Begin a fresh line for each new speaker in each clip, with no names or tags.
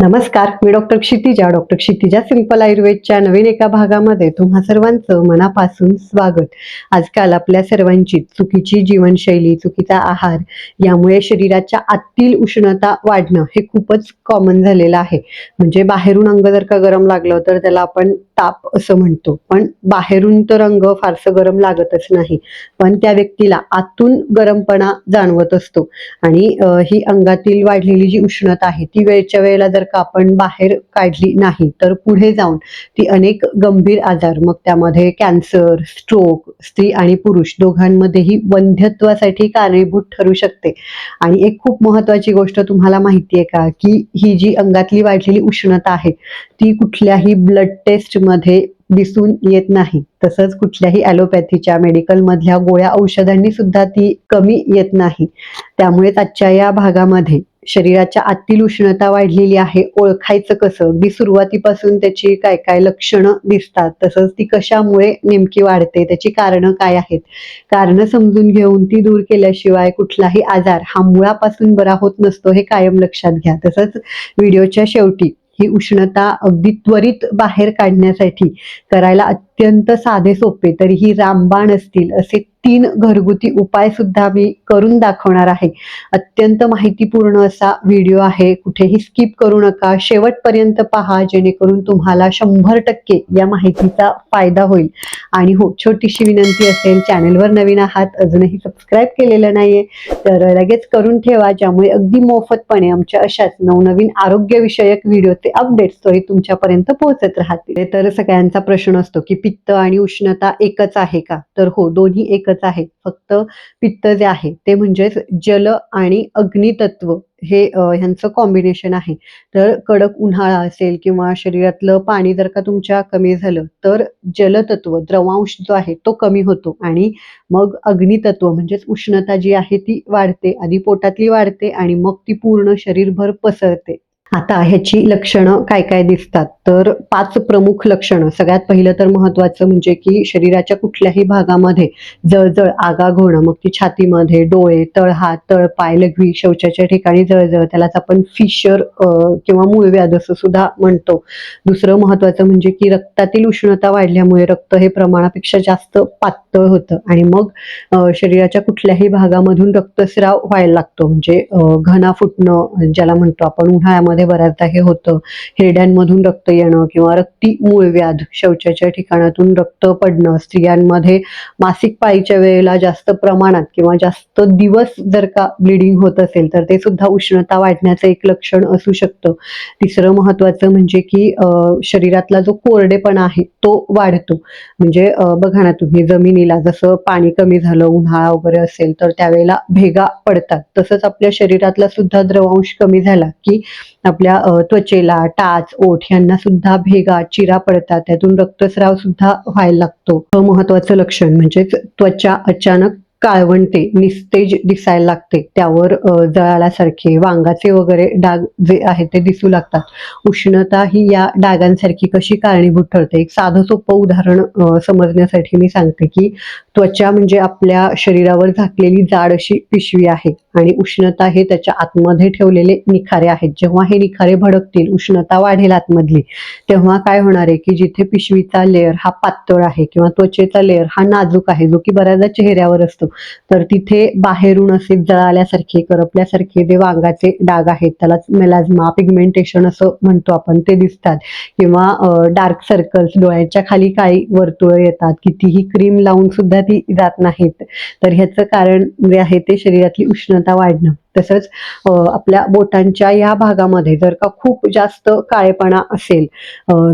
नमस्कार, मी doctor Kshitija simple आयुर्वेदच्या नवीन एका भागामध्ये तुम्हा सर्वांचं मनापासून स्वागत. आजकाल आपल्या सर्वांची चुकीची जीवनशैली, चुकीचा आहार यामुळे शरीराच्या आतील उष्णता वाढणं हे खूपच कॉमन झालेलं आहे. म्हणजे बाहेरून अंग जर का गरम लागलं तर त्याला आपण ताप असं म्हणतो. पण बाहेरून तर अंग फारसं गरम लागतच नाही. पण त्या व्यक्तीला आतून गरमपणा जाणवत असतो आणि ही अंगातील वाढलेली जी उष्णता आहे ती वेळच्या वेळेला जर का आपण बाहेर काढली नाही तर पुढे जाऊन ती अनेक गंभीर आजार, मग त्यामध्ये कॅन्सर, स्ट्रोक, स्त्री आणि पुरुष दोघांमध्येही वंध्यत्वासाठी कारणीभूत ठरू शकते. आणि एक खूप महत्वाची गोष्ट तुम्हाला माहिती आहे का, की ही जी अंगातली वाढलेली उष्णता आहे ती कुठल्याही ब्लड टेस्टमध्ये दिसून येत नाही. तसंच कुठल्याही ॲलोपॅथीच्या मेडिकल मधल्या गोळ्या औषधांनी सुद्धा ती कमी येत नाही. त्यामुळे आजच्या या भागामध्ये शरीराच्या आतील उष्णता वाढलेली आहे, ओळखायचं कसं? अगदी सुरुवातीपासून त्याची काय काय लक्षणं दिसतात, तसंच ती कशामुळे नेमकी वाढते, त्याची कारणं काय आहेत, कारणं समजून घेऊन ती दूर केल्याशिवाय कुठलाही आजार हा मुळापासून बरा होत नसतो, हे कायम लक्षात घ्या. तसंच व्हिडिओच्या शेवटी ही उष्णता अगदी त्वरित बाहेर काढण्यासाठी करायला अत्यंत साधे सोपे तरीही रामबाण असतील असे 3 घरगुती उपाय सुद्धा मी करून दाखवणार आहे. अत्यंत माहितीपूर्ण असा व्हिडिओ आहे. कुठेही स्किप करू नका. शेवटपर्यंत पहा, जेणेकरून तुम्हाला 100% या माहितीचा फायदा होईल. आणि हो, छोटीशी विनंती असेल, चॅनेलवर नवीन आहात, अजूनही सबस्क्राईब केलेलं नाहीये, तर लगेच करून ठेवा, ज्यामुळे अगदी मोफतपणे आमच्या अशाच नवनवीन आरोग्यविषयक व्हिडिओचे अपडेट्स त्वरित तुमच्यापर्यंत पोहोचत राहतील. तर सगळ्यांचा प्रश्न असतो की पित्त आणि उष्णता एकच आहे का? तर हो, दोन्ही एकच आहे. फक्त पित्त जे आहे ते म्हणजेच जल आणि अग्नितत्व हे ह्यांचं कॉम्बिनेशन आहे. तर कडक उन्हाळा असेल किंवा शरीरातलं पाणी जर का तुमच्या कमी झालं तर जलतत्व, द्रवांश जो आहे तो कमी होतो आणि मग अग्नितत्व म्हणजेच उष्णता जी आहे ती वाढते. आधी पोटातली वाढते आणि मग ती पूर्ण शरीरभर पसरते. आता ह्याची लक्षणं काय काय दिसतात? तर 5 प्रमुख लक्षणं. सगळ्यात पहिलं तर महत्वाचं म्हणजे की शरीराच्या कुठल्याही भागामध्ये जळजळ, आगाग होणं, मग ती छातीमध्ये, डोळे, तळहात, तळपाय, लघवी, शौचाच्या ठिकाणी जळजळ, त्यालाच आपण फिशर किंवा मूळव्याध असं सुद्धा म्हणतो. दुसरं महत्वाचं म्हणजे की रक्तातील उष्णता वाढल्यामुळे रक्त हे प्रमाणापेक्षा जास्त पातळ होतं आणि मग शरीराच्या कुठल्याही भागामधून रक्तस्राव व्हायला लागतो. म्हणजे घना फुटणं ज्याला म्हणतो आपण, उन्हाळ्यामध्ये बऱ्याचदा हे होतं. हिरड्यांमधून रक्त येणं किंवा रक्ती मूळव्याध, शौचाच्या ठिकाणातून रक्त पडणं, स्त्रियांमध्ये मासिक पाळीच्या वेळेला जास्त प्रमाणात किंवा जास्त दिवस जर का ब्लिडिंग होत असेल तर ते सुद्धा उष्णता वाढण्याचं एक लक्षण असू शकतं. तिसरं महत्वाचं म्हणजे की शरीरातला जो कोरडेपणा आहे तो वाढतो. म्हणजे बघा ना, तुम्ही जमिनीला जसं पाणी कमी झालं, उन्हाळा वगैरे असेल तर त्यावेळेला भेगा पडतात. तसंच आपल्या शरीरातला सुद्धा द्रवांश कमी झाला की आपल्या त्वचेला, टाच, ओठ यांना सुद्धा भेगा, चिरा पडतात. त्यातून रक्तस्राव सुद्धा व्हायला लागतो. महत्वाचं लक्षण म्हणजेच त्वचा अचानक काळवंटे, निस्तेज दिसायला लागते. त्यावर जळाल्यासारखे, वांगाचे वगैरे डाग जे आहेत ते दिसू लागतात. उष्णता ही या डागांसारखी कशी कारणीभूत ठरते? एक साधं सोपं उदाहरण समजण्यासाठी मी सांगते की त्वचा म्हणजे आपल्या शरीरावर झाकलेली जाड अशी पिशवी आहे आणि उष्णता हे त्याच्या आतमध्ये ठेवलेले निखारे आहेत. जेव्हा हे निखारे भडकतील, उष्णता वाढेल आतमधली, तेव्हा काय होणार आहे की जिथे पिशवीचा लेयर हा पातळ आहे किंवा त्वचेचा लेयर हा नाजूक आहे, जो की बऱ्याचदा चेहऱ्यावर असतो, तर तिथे बाहेरून असे जळाल्यासारखे, करपल्यासारखे जे वांगाचे डाग आहेत, त्यालाच मेलाझ्मा, पिगमेंटेशन असं म्हणतो आपण, ते दिसतात. किंवा डार्क सर्कल्स, डोळ्याच्या खाली काही वर्तुळ येतात, कितीही क्रीम लावून सुद्धा ती जात नाहीत. तर ह्याचं कारण जे आहे ते शरीरातली उष्णता वाढणं. तसंच आपल्या बोटांच्या या भागामध्ये जर का खूप जास्त काळेपणा असेल,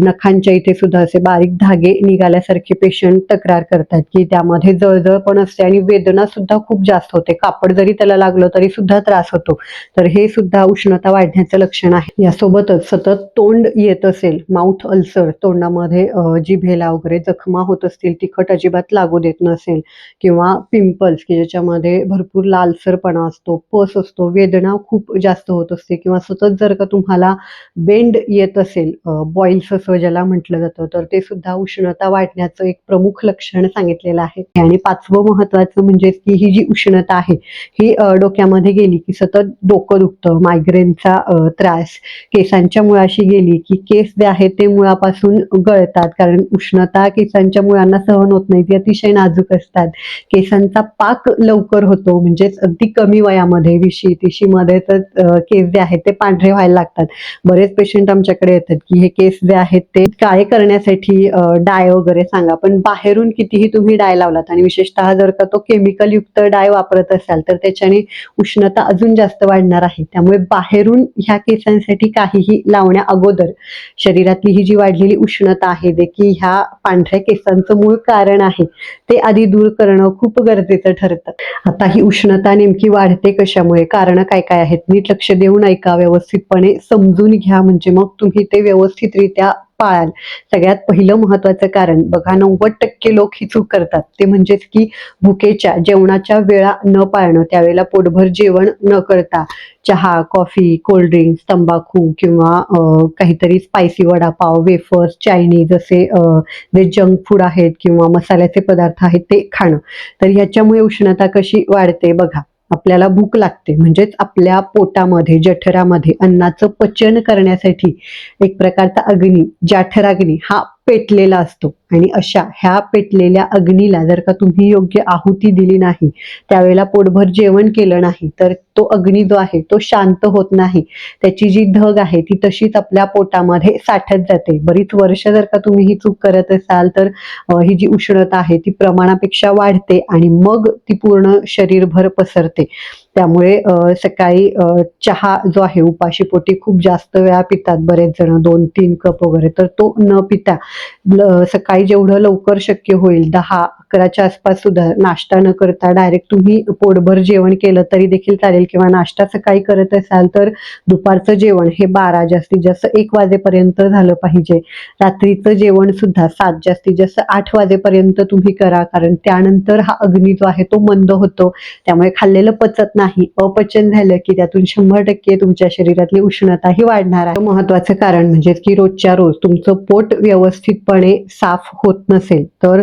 नखांच्या इथे सुद्धा असे बारीक धागे निघाल्यासारखे पेशंट तक्रार करतात की त्यामध्ये जळजळ पण असते आणि वेदना सुद्धा खूप जास्त होते. कापड जरी त्याला लागलं तरी सुद्धा त्रास होतो. तर हे सुद्धा उष्णता वाढण्याचं लक्षण आहे. यासोबतच सतत तोंड येत असेल, माउथ अल्सर, तोंडामध्ये जिभेला वगैरे जखमा होत असतील, तिखट अजिबात लागू देत नसेल, किंवा पिंपल्स की ज्याच्यामध्ये भरपूर लालसरपणा असतो, पस असतो, वेदना खूप जास्त होत असते किंवा सतत जर का तुम्हाला बेंड येत असेल, बॉईल्स असं ज्याला म्हटलं जातं, तर ते सुद्धा उष्णता वाढण्याचं एक प्रमुख लक्षण सांगितलेलं आहे. आणि 5वं महत्त्वाचं म्हणजे की ही जी उष्णता आहे ही डोक्यामध्ये गेली की सतत डोकं दुखतं, मायग्रेनचा त्रास, केसांच्या मुळाशी गेली की केस जे आहेत ते मुळापासून गळतात, कारण उष्णता केसांच्या मुळांना सहन होत नाही, ती अतिशय नाजूक असतात. केसांचा पाक लवकर होतो, म्हणजेच अगदी कमी वयामध्ये 20-30 मध्येच केस जे आहेत ते पांढरे व्हायला लागतात. बरेच पेशंट आमच्याकडे येतात की हे केस जे आहेत ते काळे करण्यासाठी डाय वगैरे सांगा, पण बाहेरून कितीही तुम्ही डाय लावलात आणि विशेषतः जर का तो केमिकल युक्त डाय वापरत असाल तर त्याच्याने उष्णता अजून जास्त वाढणार आहे. त्यामुळे बाहेरून ह्या केसांसाठी काहीही लावण्या अगोदर शरीरातली ही जी वाढलेली उष्णता आहे जे की ह्या पांढऱ्या केसांचं मूळ कारण आहे ते आधी दूर करणं खूप गरजेचं ठरतं. आता ही उष्णता नेमकी वाढते कशामुळे, कारण काय काय आहेत, नीट लक्ष देऊन ऐका, व्यवस्थितपणे समजून घ्या, म्हणजे मग तुम्ही ते व्यवस्थितरित्या पाळाल. सगळ्यात पहिलं महत्वाचं कारण बघा, 90% लोक ही चूक करतात ते म्हणजेच की भुकेच्या जेवणाच्या वेळा न पाळणं, त्यावेळेला पोटभर जेवण न करता चहा, कॉफी, कोल्ड्रिंक्स, तंबाखू किंवा काहीतरी स्पायसी वडापाव, वेफर्स, चायनीज असे जे जंक फूड आहेत किंवा मसाल्याचे पदार्थ आहेत ते खाणं. तर ह्याच्यामुळे उष्णता कशी वाढते बघा. आपल्याला भूक लागते, म्हणजेच आपल्या पोटामध्ये जठरामध्ये अन्नाचं पचन करण्यासाठी एक प्रकारचा अग्नी, जाठराग्नी हा पेटलेला असतो आणि अशा ह्या पेटलेल्या अग्नीला जर का तुम्ही योग्य आहुती दिली नाही, त्यावेळेला पोटभर जेवण केलं नाही, तर तो अग्नी जो आहे तो शांत होत नाही. त्याची जी धग आहे ती तशीच आपल्या पोटामध्ये साठत जाते. बरीच वर्ष जर का तुम्ही ही चूक करत असाल तर ही जी उष्णता आहे ती प्रमाणापेक्षा वाढते आणि मग ती पूर्ण शरीरभर पसरते. त्यामुळे सकाळी चहा जो आहे उपाशीपोटी खूप जास्त वेळा पितात बरेच जण, 2-3 कप वगैरे, तर तो न पिता सकाळी जेवढं लवकर शक्य होईल 10-11च्या आसपास सुद्धा नाश्ता न करता डायरेक्ट तुम्ही पोटभर जेवण केलं तरी देखील चालेल, किंवा नाश्ता सकाळी करत असाल तर दुपारचं जेवण हे 12 जास्तीत जास्त 1 वाजेपर्यंत झालं पाहिजे. रात्रीचं जेवण सुद्धा 7 जास्तीत जास्त 8 वाजेपर्यंत तुम्ही करा, कारण त्यानंतर हा अग्नी जो आहे तो मंद होतो. त्यामुळे खाल्लेलं पचत नाही, अपचन झालं की त्यातून 100% तुमच्या शरीरातली उष्णता ही वाढणार आहे. महत्वाचं कारण म्हणजे की रोजच्या रोज तुमचं पोट व्यवस्थितपणे साफ होत नसेल तर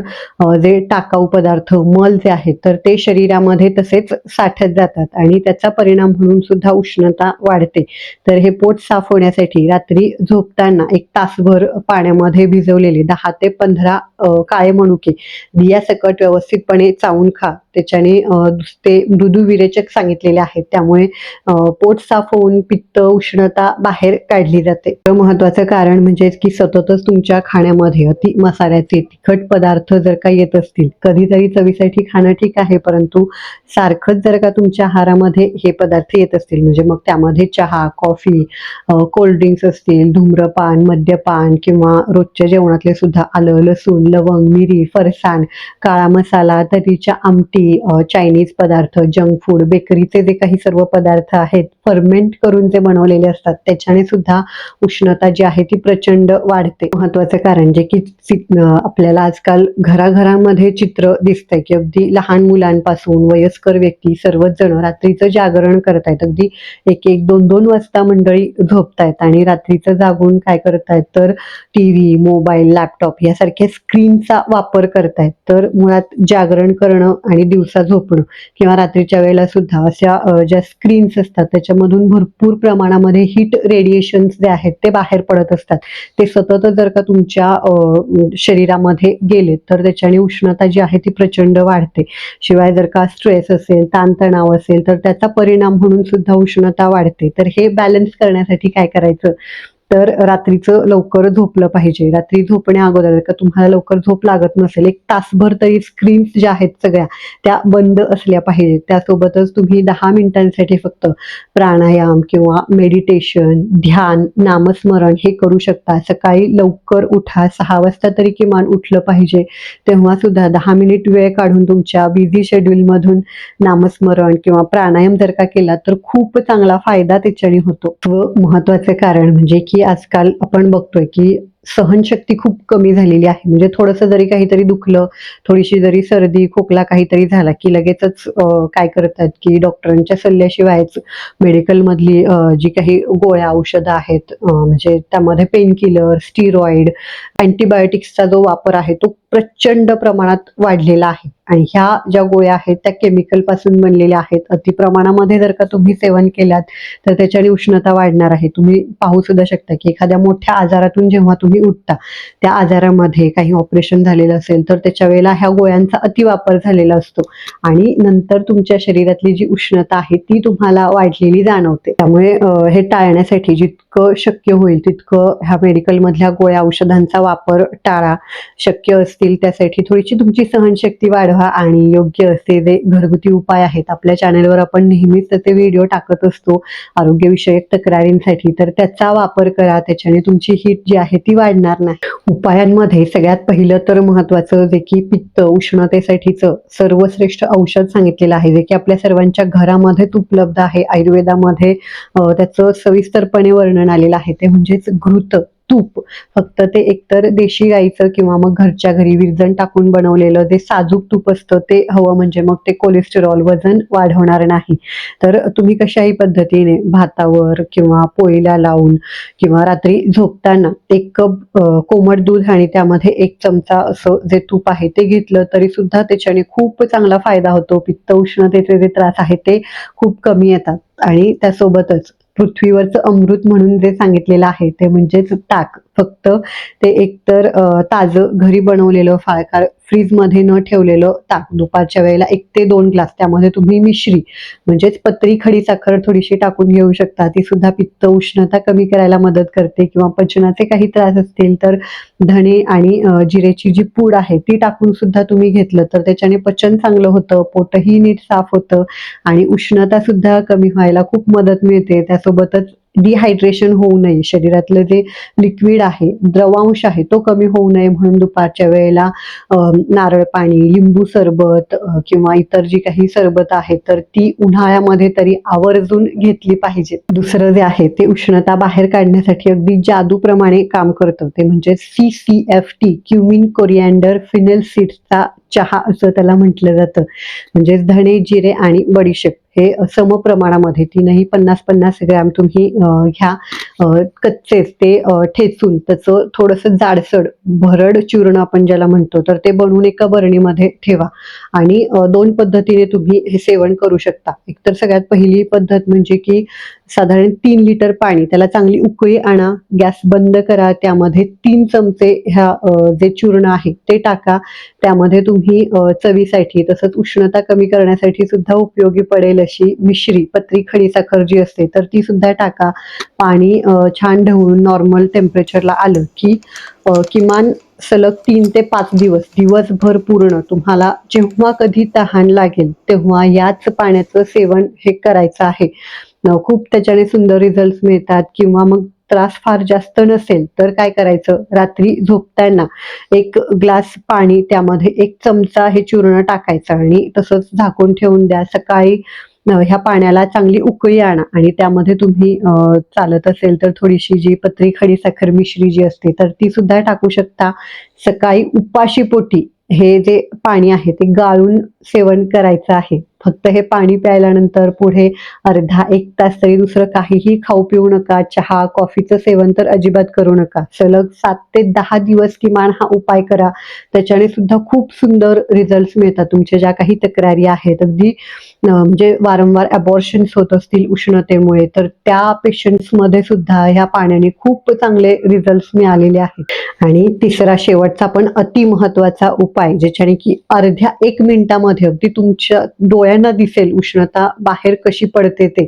जे टाकाऊ पदार्थ, मल जे आहेत तर ते शरीरामध्ये तसेच साठत जातात आणि त्याचा परिणाम म्हणून सुद्धा उष्णता वाढते. तर हे पोट साफ होण्यासाठी रात्री झोपताना 1 तासभर पाण्यामध्ये भिजवलेले 10 ते 15 काळे मनुके बियासकट व्यवस्थितपणे चावून खा. त्याच्याने ते मृदुविरेचक सांगितलेले आहेत, त्यामुळे पोट साफ होऊन पित्त, उष्णता बाहेर काढली जाते. महत्वाचं कारण म्हणजे की सततच तुमच्या खाण्यामध्ये अति मसाल्याचे तिखट पदार्थ जर का येत असतील, कधीतरी चवीसाठी खाणं ठीक आहे, परंतु सारखंच जर का तुमच्या आहारामध्ये हे पदार्थ येत असतील, म्हणजे मग त्यामध्ये चहा, कॉफी, कोल्ड्रिंक्स असतील, धूम्रपान, मद्यपान किंवा रोजच्या जेवणातले सुद्धा आलं, लसूण, लवंग, मिरी, फरसाण, काळा मसाला, तर्रीच्या आमटी, चायनीज पदार्थ, जंक फूड, बेकरीचे जे काही सर्व पदार्थ आहेत, फर्मेंट करून जे बनवलेले असतात, त्याच्याने सुद्धा उष्णता जी आहे ती प्रचंड वाढते. महत्वाचं कारण जे की आपल्याला आजकाल घराघरामध्ये चित्र दिसतंय की अगदी लहान मुलांपासून वयस्कर व्यक्ती सर्वच जण रात्रीचं जागरण करतायत. अगदी 1-1, 2-2 वाजता मंडळी झोपतायत आणि रात्रीचं जागून काय करतायत तर टीव्ही, मोबाईल, लॅपटॉप यासारख्या स्क्रीनचा वापर करतायत. तर मुळात जागरण करणं आणि दिवसा झोपणं किंवा रात्रीच्या वेळेला सुद्धा अशा ज्या स्क्रीन्स असतात त्याच्यामधून भरपूर प्रमाणामध्ये हीट रेडिएशन्स जे आहेत ते बाहेर पडत असतात. ते सतत जर का तुमच्या शरीरामध्ये गेले तर त्याच्याने उष्णता जी आहे ती प्रचंड वाढते. शिवाय जर का स्ट्रेस असेल, ताणतणाव असेल तर त्याचा परिणाम म्हणून सुद्धा उष्णता वाढते. तर हे बॅलन्स करण्यासाठी काय करायचं तर रात्रीचं लवकर झोपलं पाहिजे. रात्री झोपण्या अगोदर जर का तुम्हाला लवकर झोप लागत नसेल, 1 तासभर तरी स्क्रीन्स ज्या आहेत सगळ्या त्या बंद असल्या पाहिजेत. त्यासोबतच तुम्ही 10 मिनिटांसाठी फक्त प्राणायाम किंवा मेडिटेशन, ध्यान, नामस्मरण हे करू शकता. सकाळी लवकर उठा, 6 वाजता तरी किमान उठलं पाहिजे. तेव्हा सुद्धा 10 मिनिट वेळ काढून तुमच्या बिझी शेड्यूलमधून नामस्मरण किंवा प्राणायाम जर का केला तर खूप चांगला फायदा त्याच्याने होतो. व महत्वाचं कारण म्हणजे की आजकाल आपण बघतोय की सहनशक्ती खूप कमी झालेली आहे. म्हणजे थोडंसं जरी काहीतरी दुखलं, थोडीशी जरी सर्दी, खोकला काहीतरी झाला, की लगेचच काय करतात, की डॉक्टरांच्या सल्ल्याशिवायच मेडिकलमधली जी काही गोळ्या, औषधं आहेत म्हणजे त्यामध्ये पेन किलर, स्टिरॉइड, अँटिबायोटिक्सचा जो वापर आहे तो प्रचंड प्रमाणात वाढलेला आहे. आणि ह्या ज्या गोळ्या आहेत त्या केमिकल पासून बनलेल्या आहेत. अति प्रमाणामध्ये जर का तुम्ही सेवन केलात तर त्याच्याने उष्णता वाढणार आहे. तुम्ही पाहू सुद्धा शकता की एखाद्या मोठ्या आजारातून जेव्हा तुम्ही उठता, त्या आजारामध्ये काही ऑपरेशन झालेलं असेल तर त्याच्या वेळेला ह्या गोळ्यांचा अतिवापर झालेला असतो आणि नंतर तुमच्या शरीरातली जी उष्णता आहे ती तुम्हाला वाढलेली जाणवते. त्यामुळे हे टाळण्यासाठी जितकं शक्य होईल तितकं ह्या मेडिकलमधल्या गोळ्या, औषधांचा वापर टाळा. शक्य असतील त्यासाठी थोडीशी तुमची सहनशक्ती वाढवा आणि योग्य असे जे घरगुती उपाय आहेत, आपल्या चॅनेलवर आपण नेहमीच ते व्हिडिओ टाकत असतो आरोग्यविषयक तक्रारींसाठी, तर त्याचा वापर करा. त्याच्याने तुमची हीट जी आहे ती वाढणार नाही. उपायांमध्ये सगळ्यात पहिलं तर महत्वाचं जे की पित्त उष्णतेसाठीचं सर्वश्रेष्ठ औषध सांगितलेलं आहे, जे की आपल्या सर्वांच्या घरामध्येच उपलब्ध आहे. आयुर्वेदामध्ये त्याचं सविस्तरपणे वर्णन आलेलं आहे, ते म्हणजेच घृत, तूप. फक्त ते एकतर देशी गाईचं किंवा मग घरच्या घरी विरजण टाकून बनवलेलं जे साजूक तूप असतं ते हवं, म्हणजे मग ते कोलेस्टेरॉल, वजन वाढवणार नाही. तर तुम्ही कशाही पद्धतीने भातावर किंवा पोळीला लावून किंवा रात्री झोपताना 1 कप कोमट दूध आणि त्यामध्ये 1 चमचा असं जे तूप आहे ते घेतलं तरी सुद्धा त्याच्याने खूप चांगला फायदा होतो. पित्त उष्णतेचे जे त्रास आहे ते खूप कमी येतात. आणि त्यासोबतच पृथ्वीवरचं अमृत म्हणून जे सांगितलेलं आहे ते म्हणजेच ताक. फक्त ते एकतर ताजं घरी बनवलेलं फाळकार फ्रीजमध्ये न ठेवलेलं ताक दुपारच्या वेळेला 1 ते 2 ग्लास त्यामध्ये तुम्ही मिश्री म्हणजेच पत्री खडी साखर थोडीशी टाकून घेऊ शकता. ती सुद्धा पित्त उष्णता कमी करायला मदत करते. किंवा पचनाचे काही त्रास असतील तर धणे आणि जिरेची जी पूड आहे ती टाकून सुद्धा तुम्ही घेतलं तर त्याच्याने पचन चांगलं होतं, पोटही नीट साफ होतं आणि उष्णता सुद्धा कमी व्हायला खूप मदत मिळते. त्यासोबतच डिहायड्रेशन होऊ नये, शरीरातलं जे लिक्विड आहे, द्रवांश आहे तो कमी होऊ नये म्हणून दुपारच्या वेळेला नारळ पाणी, लिंबू सरबत किंवा इतर जी काही सरबत आहे तर ती उन्हाळ्यामध्ये तरी आवर्जून घेतली पाहिजे. दुसरं जे आहे ते उष्णता बाहेर काढण्यासाठी अगदी जादूप्रमाणे काम करतं, ते म्हणजे CCFT, क्युमिन, कोरिअँडर, फिनेल सीड्सचा चहा असं त्याला म्हटलं जातं. म्हणजेच धणे, जिरे आणि बडीशेप हे समप्रमाणामध्ये तीनही 50-50 ग्रॅम तुम्ही घ्या. कच्चेच ते ठेचून त्याचं थोडंसं जाडसर भरड चूर्ण आपण ज्याला म्हणतो तर ते बनवून एका बरणीमध्ये ठेवा आणि 2 पद्धतीने तुम्ही हे सेवन करू शकता. एकतर सगळ्यात पहिली पद्धत म्हणजे की साधारण 3 लिटर पाणी, त्याला चांगली उकळी आणा, गॅस बंद करा, त्यामध्ये 3 चमचे ह्या जे चूर्ण आहे ते टाका. त्यामध्ये तुम्ही चवीसाठी तसंच उष्णता कमी करण्यासाठी सुद्धा उपयोगी पडेल अशी मिश्री, पत्री खडी साखर जी असते तर ती सुद्धा टाका. पाणी छान ढवळून नॉर्मल टेम्परेचरला आलं की किमान सलग 3 ते 5 दिवस, दिवसभर पूर्ण तुम्हाला जेव्हा कधी तहान लागेल तेव्हा याच पाण्याचं सेवन हे करायचं आहे. खूप त्याच्याने सुंदर रिझल्ट मिळतात. किंवा मग त्रास फार जास्त नसेल तर काय करायचं, रात्री झोपताना 1 ग्लास पाणी त्यामध्ये 1 चमचा हे चूर्ण टाकायचं आणि तसंच झाकून ठेवून द्या. सकाळी ह्या पाण्याला चांगली उकळी आणा आणि त्यामध्ये तुम्ही चालत असेल तर थोडीशी जी पत्री खडी साखर मिश्री जी असते तर ती सुद्धा टाकू शकता. सकाळी उपाशी पोटी हे जे पाणी आहे ते गाळून सेवन करायचं आहे. फक्त हे पाणी प्यायल्यानंतर पुढे अर्धा 1 तास तरी दुसरं काहीही खाऊ पिऊ नका. चहा, कॉफीचं सेवन तर अजिबात करू नका. सलग 7 ते 10 दिवस किमान हा उपाय करा. त्याच्याने सुद्धा खूप सुंदर रिझल्ट्स मिळतात. तुमच्या ज्या काही तक्रारी आहेत, अगदी म्हणजे वारंवार अबॉर्शन्स होत असतील उष्णतेमुळे तर त्या पेशंट्समध्ये सुद्धा ह्या पाण्याने खूप चांगले रिझल्ट्स मिळालेले आहेत. आणि तिसरा शेवटचा पण अति महत्वाचा उपाय, ज्याच्याने की अर्ध्या 1 मिनिटामध्ये अगदी तुमच्या डोळ्यांना दिसेल उष्णता बाहेर कशी पडते ते.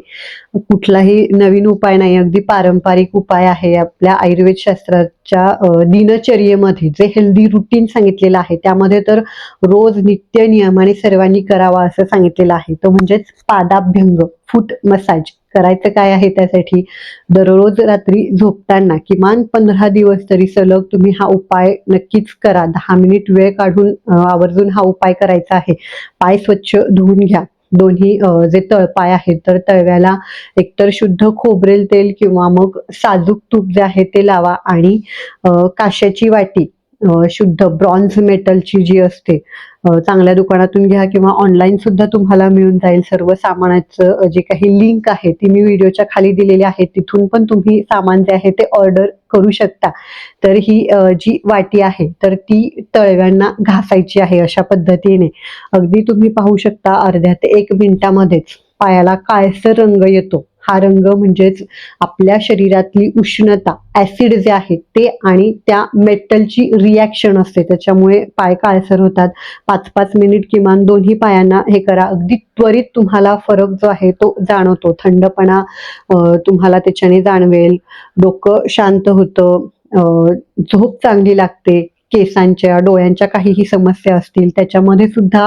कुठलाही नवीन उपाय नाही, अगदी पारंपरिक उपाय आहे. आपल्या आयुर्वेद शास्त्राच्या दिनचर्येमध्ये जे हेल्दी रुटीन सांगितलेलं आहे त्यामध्ये तर रोज नित्य नियमाने सर्वांनी करावा असं सांगितलेलं आहे. तो म्हणजेच पादाभ्यंग, फूट मसाज. करायचं काय आहे त्यासाठी, दररोज रात्री झोपताना किमान 15 दिवस तरी सलग तुम्ही हा उपाय नक्कीच करा. 10 मिनिट वेळ काढून आवर्जून हा उपाय करायचा आहे. पाय स्वच्छ धुवून घ्या. दोन्ही जे तळपाय आहेत तर तळव्याला एकतर शुद्ध खोबरेल तेल किंवा मग साजूक तूप जे आहे ते लावा आणि काश्याची वाटी शुद्ध ब्रॉन्झ मेटलची जी असते चांगल्या दुकानातून घ्या किंवा ऑनलाईन सुद्धा तुम्हाला मिळून जाईल. सर्व सामानाचं जे काही लिंक आहे ती मी व्हिडिओच्या खाली दिलेली आहे, तिथून पण तुम्ही सामान जे आहे ते ऑर्डर करू शकता. तर ही जी वाटी आहे तर ती तळव्यांना घासायची आहे अशा पद्धतीने. अगदी तुम्ही पाहू शकता अर्ध्या ते 1 मिनिटामध्येच पायाला काळसर रंग येतो. हा रंग म्हणजेच आपल्या शरीरातली उष्णता, ऍसिड जे आहे ते आणि त्या मेटलची रिॲक्शन असते त्याच्यामुळे पाय काळसर होतात. 5-5 मिनिट किमान दोन्ही पायांना हे करा. अगदी त्वरित तुम्हाला फरक जो आहे तो जाणवतो. थंडपणा तुम्हाला त्याच्याने जाणवेल, डोकं शांत होतं, झोप चांगली लागते. केसांच्या, डोळ्यांच्या काहीही समस्या असतील त्याच्यामध्ये सुद्धा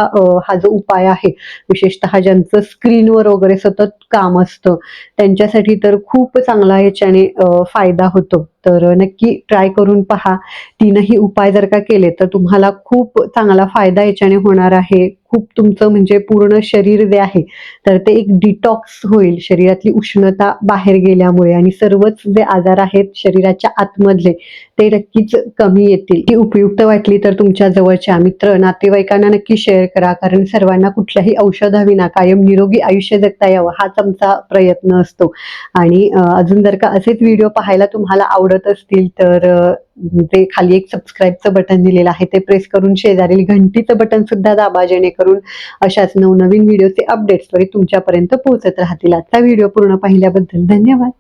हा जो उपाय आहे, विशेषतः ज्यांचं स्क्रीनवर वगैरे सतत काम असतं त्यांच्यासाठी तर खूप चांगला याच्याने फायदा होतो. तर नक्की ट्राय करून पहा. तीनही उपाय जर का केले तर तुम्हाला खूप चांगला फायदा याच्याने होणार आहे. खूप तुमचं म्हणजे पूर्ण शरीर जे आहे तर ते एक डिटॉक्स होईल शरीरातली उष्णता बाहेर गेल्यामुळे आणि सर्वच जे आजार आहेत शरीराच्या आतमधले ते नक्कीच कमी येतील. ही उपयुक्त वाटली तर तुमच्या जवळच्या मित्र, नातेवाईकांना नक्की शेअर करा, कारण सर्वांना कुठल्याही औषधाविना कायम निरोगी आयुष्य जगता यावं हाच आमचा प्रयत्न असतो. आणि अजून जर का असेच व्हिडिओ पाहायला तुम्हाला आवडत असतील तर ते खाली एक सबस्क्राईबचं बटन दिलेलं आहे ते प्रेस करून शेजारील घंटीचं बटन सुद्धा दाबा, जेणेकरून अशाच नवनवीन व्हिडिओचे अपडेट्स त्वरित तुमच्यापर्यंत पोहोचत राहतील. आजचा व्हिडिओ पूर्ण पाहिल्याबद्दल धन्यवाद.